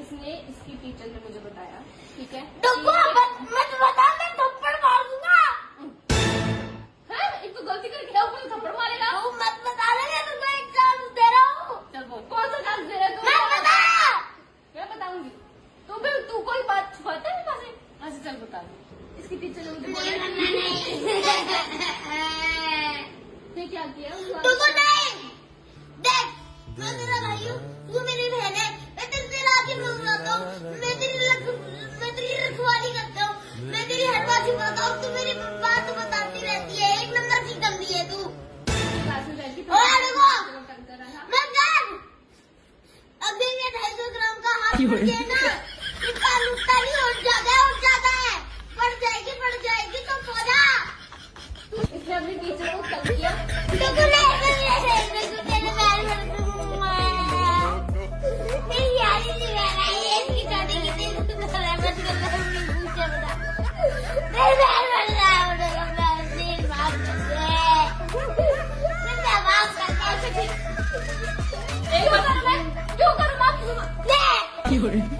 इसने इसकी टीचर ने मुझे बताया, ठीक है? मत बता, मैं थप्पड़ मारूंगा। एक तो गलती करके गया, ऊपर थप्पड़ मारेगा। तू मत बता रहा, मैं तुमको एक चांस दे रहा हूँ। चल बोल, कौन सा चांस दे रहा है तू? मत बता। मैं बताऊंगी। तो फिर तू कोई बात छुपाता है मेरे से? अच्छा चल बता दे। इसकी टीचर ने मुझे बोला फिर क्या किया? तुमको नहीं देख, मैं तेरा भाई हूँ, तू मेरी बहन है, मैं तेरे आगे मिलता हूँ, मैं तेरी रखवाली करता हूँ, मैं तेरी हर बात छुपाता हूँ, तू मेरी बात बताती रहती है, एक नंबर की गंदी है तू। मैं जान, अभी ये 250 ग्राम का हाथ पड़ गया ना, इसका लुट्टा नहीं उठ जाता है, पड़ जाएगी तो पौधा। इसने अपनी टीचर को कल किया। क्यों करूँ माफ?